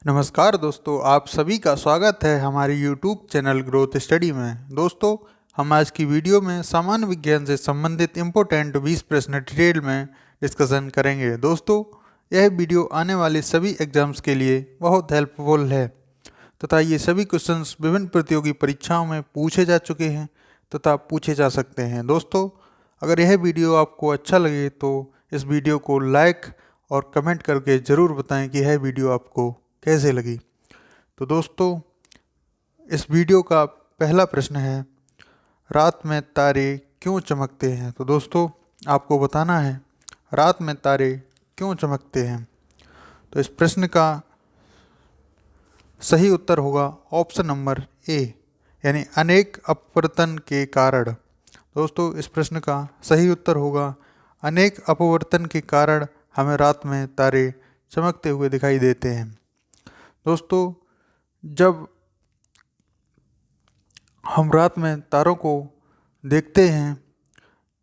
नमस्कार दोस्तों, आप सभी का स्वागत है हमारे YouTube चैनल ग्रोथ स्टडी में। दोस्तों, हम आज की वीडियो में सामान्य विज्ञान से संबंधित इम्पोर्टेंट 20 प्रश्न डिटेल में डिस्कशन करेंगे। दोस्तों, यह वीडियो आने वाले सभी एग्जाम्स के लिए बहुत हेल्पफुल है तथा ये सभी क्वेश्चंस विभिन्न प्रतियोगी परीक्षाओं में पूछे जा चुके हैं तथा पूछे जा सकते हैं। दोस्तों, अगर यह वीडियो आपको अच्छा लगे तो इस वीडियो को लाइक और कमेंट करके ज़रूर बताएं कि यह वीडियो आपको कैसे लगी। तो दोस्तों, इस वीडियो का पहला प्रश्न है, रात में तारे क्यों चमकते हैं? तो दोस्तों, आपको बताना है रात में तारे क्यों चमकते हैं। तो इस प्रश्न का सही उत्तर होगा ऑप्शन नंबर ए, यानी अनेक अपवर्तन के कारण। दोस्तों, इस प्रश्न का सही उत्तर होगा अनेक अपवर्तन के कारण हमें रात में तारे चमकते हुए दिखाई देते हैं। दोस्तों, जब हम रात में तारों को देखते हैं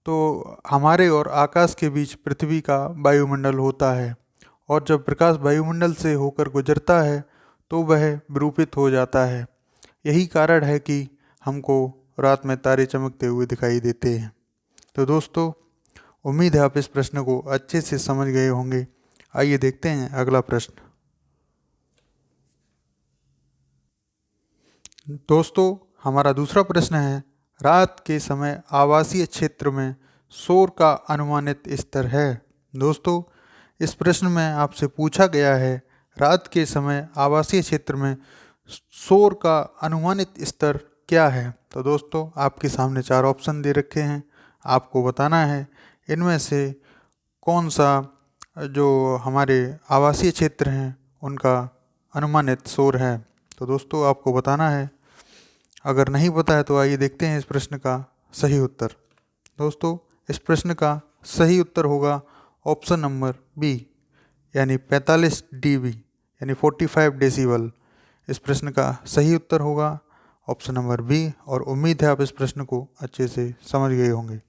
तो हमारे और आकाश के बीच पृथ्वी का वायुमंडल होता है और जब प्रकाश वायुमंडल से होकर गुजरता है तो वह विरूपित हो जाता है। यही कारण है कि हमको रात में तारे चमकते हुए दिखाई देते हैं। तो दोस्तों, उम्मीद है आप इस प्रश्न को अच्छे से समझ गए होंगे। आइए देखते हैं अगला प्रश्न। दोस्तों, हमारा दूसरा प्रश्न है, रात के समय आवासीय क्षेत्र में शोर का अनुमानित स्तर है। दोस्तों, इस प्रश्न में आपसे पूछा गया है रात के समय आवासीय क्षेत्र में शोर का अनुमानित स्तर क्या है। तो दोस्तों, आपके सामने 4 ऑप्शन दे रखे हैं, आपको बताना है इनमें से कौन सा जो हमारे आवासीय क्षेत्र हैं उनका अनुमानित शोर है। तो दोस्तों, आपको बताना है। अगर नहीं पता है तो आइए देखते हैं इस प्रश्न का सही उत्तर। दोस्तों, इस प्रश्न का सही उत्तर होगा ऑप्शन नंबर बी, यानी 45 dB, यानी 45 डेसिबल। इस प्रश्न का सही उत्तर होगा ऑप्शन नंबर बी और उम्मीद है आप इस प्रश्न को अच्छे से समझ गए होंगे।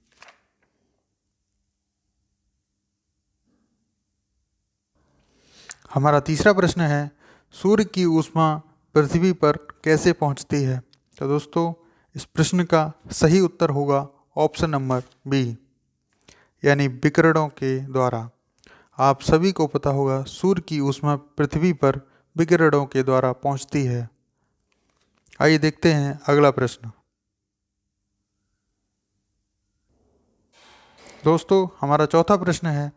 हमारा तीसरा प्रश्न है, सूर्य की ऊष्मा पृथ्वी पर कैसे पहुंचती है? तो दोस्तों, इस प्रश्न का सही उत्तर होगा ऑप्शन नंबर बी, यानी विकिरणों के द्वारा। आप सभी को पता होगा सूर्य की ऊष्मा पृथ्वी पर विकिरणों के द्वारा पहुंचती है। आइए देखते हैं अगला प्रश्न। दोस्तों, हमारा चौथा प्रश्न है,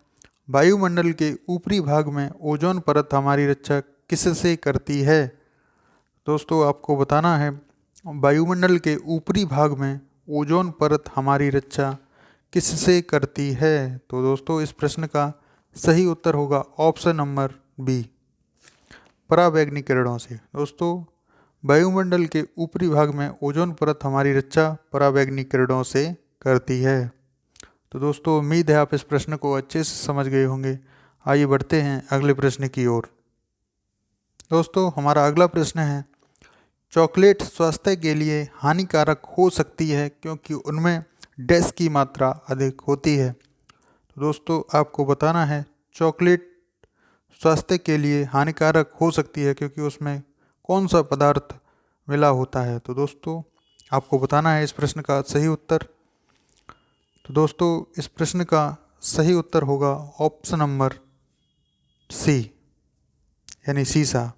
वायुमंडल के ऊपरी भाग में ओजोन परत हमारी रक्षा किससे करती है? दोस्तों, आपको बताना है वायुमंडल के ऊपरी भाग में ओजोन परत हमारी रक्षा किससे करती है? तो दोस्तों, इस प्रश्न का सही उत्तर होगा ऑप्शन नंबर बी, पराबैंगनी किरणों से। दोस्तों, वायुमंडल के ऊपरी भाग में ओजोन परत हमारी रक्षा पराबैंगनी किरणों से करती है। तो दोस्तों, उम्मीद है आप इस प्रश्न को अच्छे से समझ गए होंगे। आइए बढ़ते हैं अगले प्रश्न की ओर। दोस्तों, हमारा अगला प्रश्न है, चॉकलेट स्वास्थ्य के लिए हानिकारक हो सकती है क्योंकि उनमें डैश की मात्रा अधिक होती है। तो दोस्तों, आपको बताना है चॉकलेट स्वास्थ्य के लिए हानिकारक हो सकती है क्योंकि उसमें कौन सा पदार्थ मिला होता है। तो दोस्तों, आपको बताना है इस प्रश्न का सही उत्तर। तो दोस्तों, इस प्रश्न का सही उत्तर होगा ऑप्शन नंबर सी, यानी सीसा।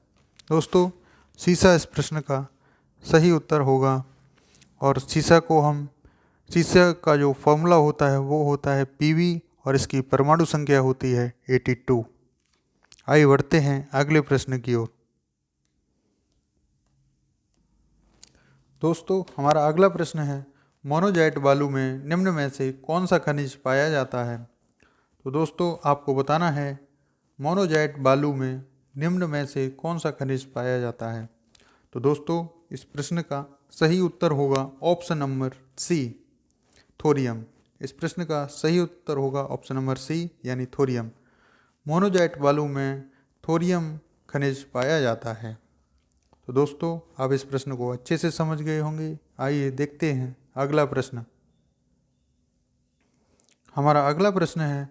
दोस्तों, सीसा इस प्रश्न का सही उत्तर होगा और सीसा का जो फॉर्मूला होता है वो होता है Pb और इसकी परमाणु संख्या होती है 82। आइए बढ़ते हैं अगले प्रश्न की ओर। दोस्तों, हमारा अगला प्रश्न है, मोनोजाइट बालू में निम्न में से कौन सा खनिज पाया जाता है? तो दोस्तों, आपको बताना है मोनोजाइट बालू में निम्न में से कौन सा खनिज पाया जाता है। तो दोस्तों, इस प्रश्न का सही उत्तर होगा ऑप्शन नंबर सी, थोरियम। इस प्रश्न का सही उत्तर होगा ऑप्शन नंबर सी, यानी थोरियम। मोनोजाइट बालू में थोरियम खनिज पाया जाता है। तो दोस्तों, आप इस प्रश्न को अच्छे से समझ गए होंगे। आइए देखते हैं अगला प्रश्न। हमारा अगला प्रश्न है,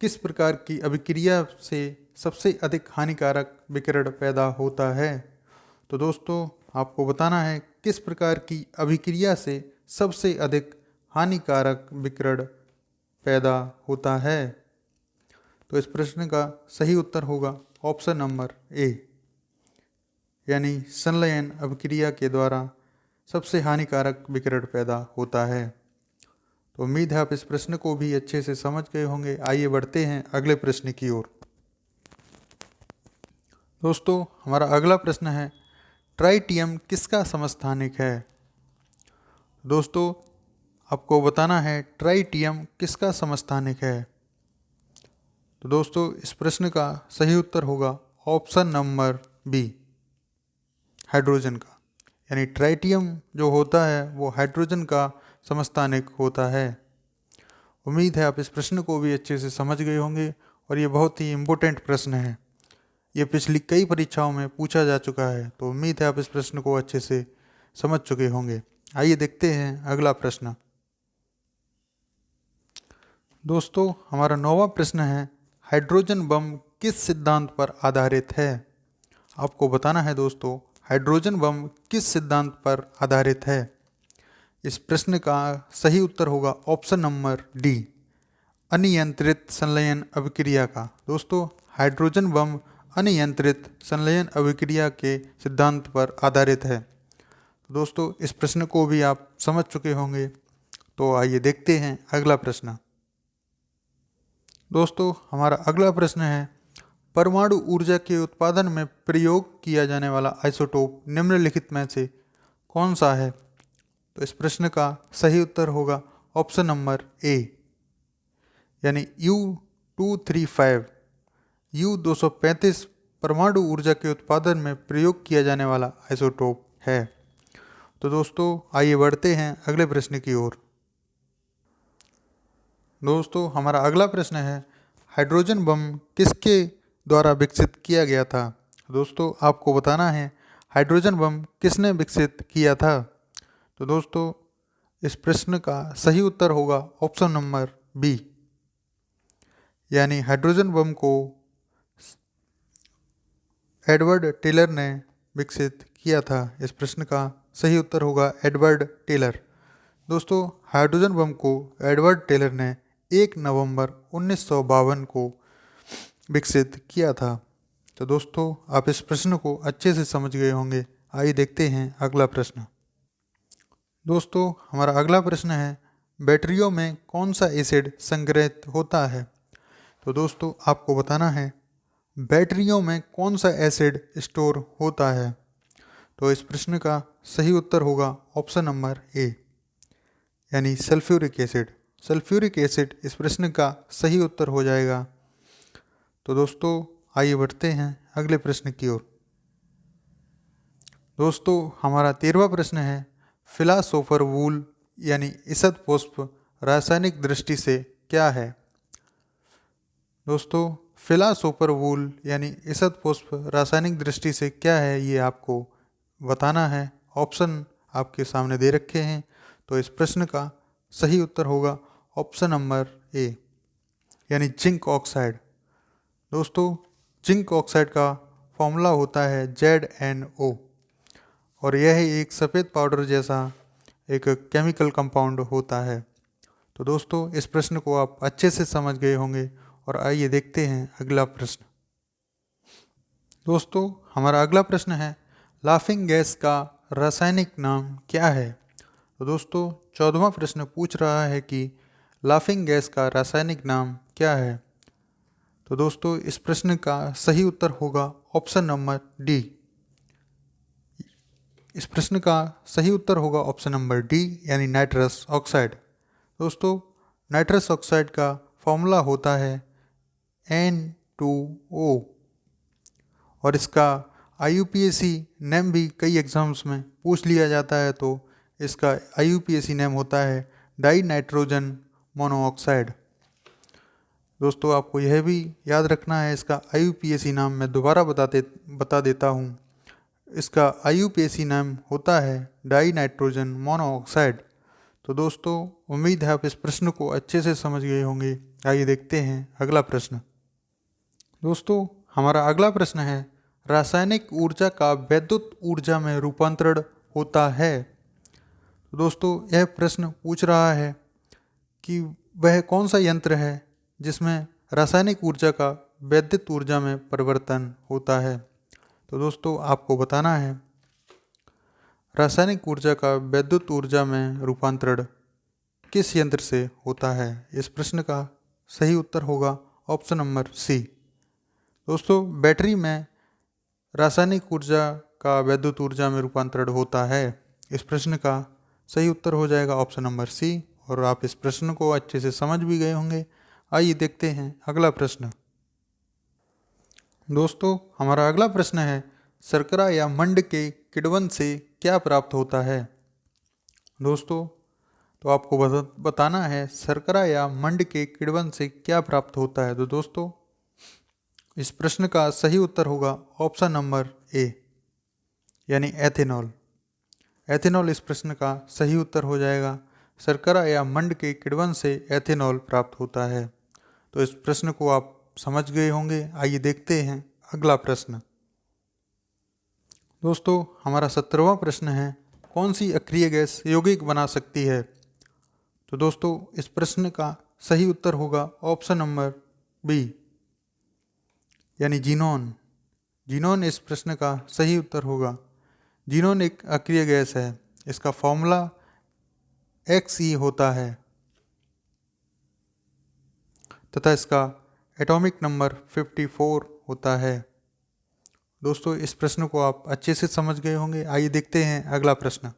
किस प्रकार की अभिक्रिया से सबसे अधिक हानिकारक विकिरण पैदा होता है? तो दोस्तों आपको बताना है किस प्रकार की अभिक्रिया से सबसे अधिक हानिकारक विकिरण पैदा होता है। तो इस प्रश्न का सही उत्तर होगा ऑप्शन नंबर ए, यानी संलयन अभिक्रिया के द्वारा सबसे हानिकारक विकिरण पैदा होता है। तो उम्मीद है आप इस प्रश्न को भी अच्छे से समझ गए होंगे। आइए बढ़ते हैं अगले प्रश्न की ओर। दोस्तों हमारा अगला प्रश्न है, ट्राइटियम किसका समस्थानिक है? दोस्तों आपको बताना है ट्राइटियम किसका समस्थानिक है। तो दोस्तों इस प्रश्न का सही उत्तर होगा ऑप्शन नंबर बी, हाइड्रोजन का। यानी ट्राइटियम जो होता है वो हाइड्रोजन का समस्थानिक होता है। उम्मीद है आप इस प्रश्न को भी अच्छे से समझ गए होंगे और ये बहुत ही इम्पोर्टेंट प्रश्न है। ये पिछली कई परीक्षाओं में पूछा जा चुका है, तो उम्मीद है आप इस प्रश्न को अच्छे से समझ चुके होंगे। आइए देखते हैं अगला प्रश्न। दोस्तों हमारा 9वां प्रश्न है, हाइड्रोजन बम किस सिद्धांत पर आधारित है? आपको बताना है दोस्तों हाइड्रोजन बम किस सिद्धांत पर आधारित है। इस प्रश्न का सही उत्तर होगा ऑप्शन नंबर डी, अनियंत्रित संलयन अभिक्रिया का। दोस्तों हाइड्रोजन बम अनियंत्रित संलयन अभिक्रिया के सिद्धांत पर आधारित है। दोस्तों इस प्रश्न को भी आप समझ चुके होंगे, तो आइए देखते हैं अगला प्रश्न। दोस्तों हमारा अगला प्रश्न है, परमाणु ऊर्जा के उत्पादन में प्रयोग किया जाने वाला आइसोटोप निम्नलिखित में से कौन सा है? तो इस प्रश्न का सही उत्तर होगा ऑप्शन नंबर ए, यानी U235। U235 परमाणु ऊर्जा के उत्पादन में प्रयोग किया जाने वाला आइसोटोप है। तो दोस्तों आइए बढ़ते हैं अगले प्रश्न की ओर। दोस्तों हमारा अगला प्रश्न है, हाइड्रोजन बम किसके द्वारा विकसित किया गया था? दोस्तों आपको बताना है हाइड्रोजन बम किसने विकसित किया था। तो दोस्तों इस प्रश्न का सही उत्तर होगा ऑप्शन नंबर बी, यानी हाइड्रोजन बम को एडवर्ड टेलर ने विकसित किया था। इस प्रश्न का सही उत्तर होगा एडवर्ड टेलर। दोस्तों हाइड्रोजन बम को एडवर्ड टेलर ने 1 नवंबर 1952 को विकसित किया था। तो दोस्तों आप इस प्रश्न को अच्छे से समझ गए होंगे। आइए देखते हैं अगला प्रश्न। दोस्तों हमारा अगला प्रश्न है, बैटरियों में कौन सा एसिड संग्रहित होता है? तो दोस्तों आपको बताना है बैटरियों में कौन सा एसिड स्टोर होता है। तो इस प्रश्न का सही उत्तर होगा ऑप्शन नंबर ए, यानी सल्फ्यूरिक एसिड। सल्फ्यूरिक एसिड इस प्रश्न का सही उत्तर हो जाएगा। तो दोस्तों आइए बढ़ते हैं अगले प्रश्न की ओर। दोस्तों हमारा 13वां प्रश्न है, फिलासोफर वूल यानी ईसद पुष्प रासायनिक दृष्टि से क्या है? दोस्तों फिलासोफर वूल यानी ईसद पुष्प रासायनिक दृष्टि से क्या है, ये आपको बताना है। ऑप्शन आपके सामने दे रखे हैं। तो इस प्रश्न का सही उत्तर होगा ऑप्शन नंबर ए, यानी जिंक ऑक्साइड। दोस्तों जिंक ऑक्साइड का फॉर्मूला होता है ZnO और यह एक सफ़ेद पाउडर जैसा एक केमिकल कंपाउंड होता है। तो दोस्तों इस प्रश्न को आप अच्छे से समझ गए होंगे और आइए देखते हैं अगला प्रश्न। दोस्तों हमारा अगला प्रश्न है, लाफिंग गैस का रासायनिक नाम क्या है? तो दोस्तों 14वां प्रश्न पूछ रहा है कि लाफिंग गैस का रासायनिक नाम क्या है। तो दोस्तों इस प्रश्न का सही उत्तर होगा ऑप्शन नंबर डी। इस प्रश्न का सही उत्तर होगा ऑप्शन नंबर डी, यानी नाइट्रस ऑक्साइड। दोस्तों नाइट्रस ऑक्साइड का फॉर्मूला होता है N2O और इसका IUPAC नेम भी कई एग्जाम्स में पूछ लिया जाता है। तो इसका IUPAC नेम होता है डाई नाइट्रोजन मोनोऑक्साइड। दोस्तों आपको यह भी याद रखना है, इसका IUPAC नाम मैं दोबारा बता देता हूँ। इसका IUPAC नाम होता है डाई नाइट्रोजन मोनोऑक्साइड। तो दोस्तों उम्मीद है आप इस प्रश्न को अच्छे से समझ गए होंगे। आइए देखते हैं अगला प्रश्न। दोस्तों हमारा अगला प्रश्न है, रासायनिक ऊर्जा का वैद्युत ऊर्जा में रूपांतरण होता है। तो दोस्तों यह प्रश्न पूछ रहा है कि वह कौन सा यंत्र है जिसमें रासायनिक ऊर्जा का वैद्युत ऊर्जा में परिवर्तन होता है। तो दोस्तों आपको बताना है रासायनिक ऊर्जा का वैद्युत ऊर्जा में रूपांतरण किस यंत्र से होता है। इस प्रश्न का सही उत्तर होगा ऑप्शन नंबर सी। दोस्तों बैटरी में रासायनिक ऊर्जा का वैद्युत ऊर्जा में रूपांतरण होता है। इस प्रश्न का सही उत्तर हो जाएगा ऑप्शन नंबर सी, और आप इस प्रश्न को अच्छे से समझ भी गए होंगे। आइए देखते हैं अगला प्रश्न। दोस्तों हमारा अगला प्रश्न है, शर्करा या मंड के किण्वन से क्या प्राप्त होता है। दोस्तों तो आपको बताना है शर्करा या मंड के किण्वन से क्या प्राप्त होता है। तो दोस्तों इस प्रश्न का सही उत्तर होगा ऑप्शन नंबर ए, यानी एथेनॉल। एथेनॉल इस प्रश्न का सही उत्तर हो जाएगा। शर्करा या मंड के किण्वन से एथेनॉल प्राप्त होता है। तो इस प्रश्न को आप समझ गए होंगे। आइए देखते हैं अगला प्रश्न। दोस्तों हमारा 17वां प्रश्न है, कौन सी अक्रिय गैस यौगिक बना सकती है। तो दोस्तों इस प्रश्न का सही उत्तर होगा ऑप्शन नंबर बी, यानी जीनोन। जीनोन इस प्रश्न का सही उत्तर होगा। जीनोन एक अक्रिय गैस है। इसका फॉर्मूला Xe होता है तथा इसका एटॉमिक नंबर 54 होता है। दोस्तों इस प्रश्न को आप अच्छे से समझ गए होंगे। आइए देखते हैं अगला प्रश्न।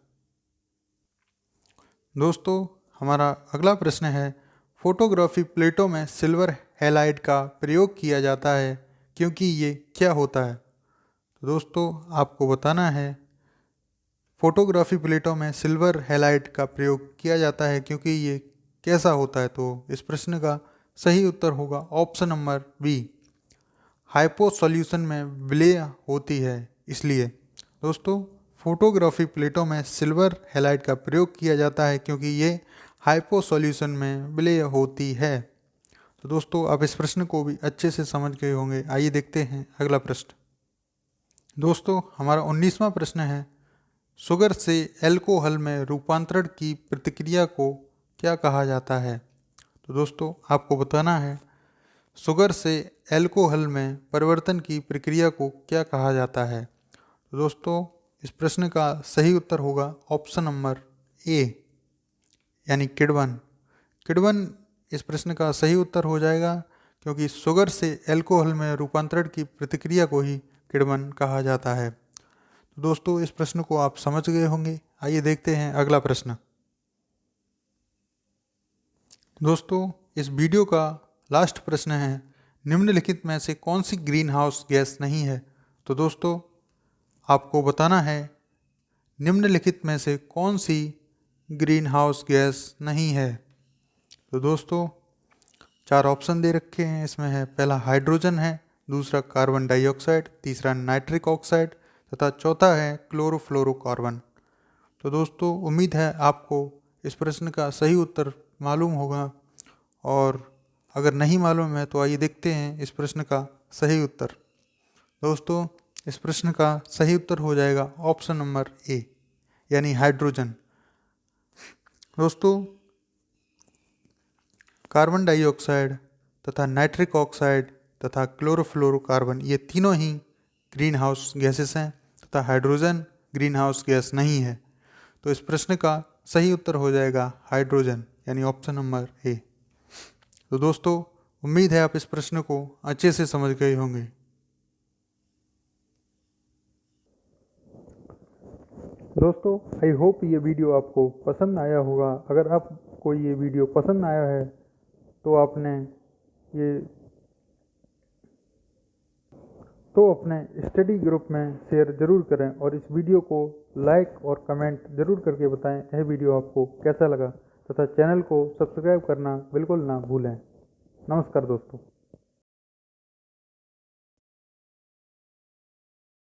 दोस्तों हमारा अगला प्रश्न है, फोटोग्राफी प्लेटों में सिल्वर हैलाइड का प्रयोग किया जाता है क्योंकि ये क्या होता है। तो दोस्तों आपको बताना है फोटोग्राफी प्लेटों में सिल्वर हैलाइड का प्रयोग किया जाता है क्योंकि ये कैसा होता है। तो इस प्रश्न का सही उत्तर होगा option number B, hypo solution में विलय होती है इसलिए। दोस्तों फोटोग्राफी प्लेटों में सिल्वर हैलाइड का प्रयोग किया जाता है क्योंकि ये हाइपो सॉल्यूशन में विलय होती है। तो दोस्तों आप इस प्रश्न को भी अच्छे से समझ गए होंगे। आइए देखते हैं अगला प्रश्न। दोस्तों हमारा 19वां प्रश्न है, शुगर से एल्कोहल में रूपांतरण की प्रक्रिया को क्या कहा जाता है। तो दोस्तों आपको बताना है शुगर से एल्कोहल में परिवर्तन की प्रक्रिया को क्या कहा जाता है। तो दोस्तों इस प्रश्न का सही उत्तर होगा ऑप्शन नंबर ए, यानी किण्वन। किण्वन इस प्रश्न का सही उत्तर हो जाएगा क्योंकि शुगर से एल्कोहल में रूपांतरण की प्रतिक्रिया को ही किण्वन कहा जाता है। तो दोस्तों इस प्रश्न को आप समझ गए होंगे। आइए देखते हैं अगला प्रश्न। दोस्तों इस वीडियो का लास्ट प्रश्न है, निम्नलिखित में से कौन सी ग्रीन हाउस गैस नहीं है। तो दोस्तों आपको बताना है निम्नलिखित में से कौन सी ग्रीन हाउस गैस नहीं है। तो दोस्तों 4 ऑप्शन दे रखे हैं। इसमें है पहला हाइड्रोजन है, दूसरा कार्बन डाइऑक्साइड, तीसरा नाइट्रिक ऑक्साइड तथा चौथा है क्लोरोफ्लोरोकार्बन। तो दोस्तों उम्मीद है आपको इस प्रश्न का सही उत्तर मालूम होगा, और अगर नहीं मालूम है तो आइए देखते हैं इस प्रश्न का सही उत्तर। दोस्तों इस प्रश्न का सही उत्तर हो जाएगा ऑप्शन नंबर ए, यानी हाइड्रोजन। दोस्तों कार्बन डाइऑक्साइड तथा नाइट्रिक ऑक्साइड तथा क्लोरोफ्लोरोकार्बन ये तीनों ही ग्रीन हाउस गैसेस हैं तथा हाइड्रोजन ग्रीन हाउस गैस नहीं है। तो इस प्रश्न का सही उत्तर हो जाएगा हाइड्रोजन, यानी ऑप्शन नंबर ए। तो दोस्तों उम्मीद है आप इस प्रश्न को अच्छे से समझ गए होंगे। दोस्तों आई होप ये वीडियो आपको पसंद आया होगा। अगर आपको ये वीडियो पसंद आया है तो अपने स्टडी ग्रुप में शेयर ज़रूर करें, और इस वीडियो को लाइक और कमेंट ज़रूर करके बताएं यह वीडियो आपको कैसा लगा, तथा चैनल को सब्सक्राइब करना बिल्कुल ना भूलें। नमस्कार दोस्तों।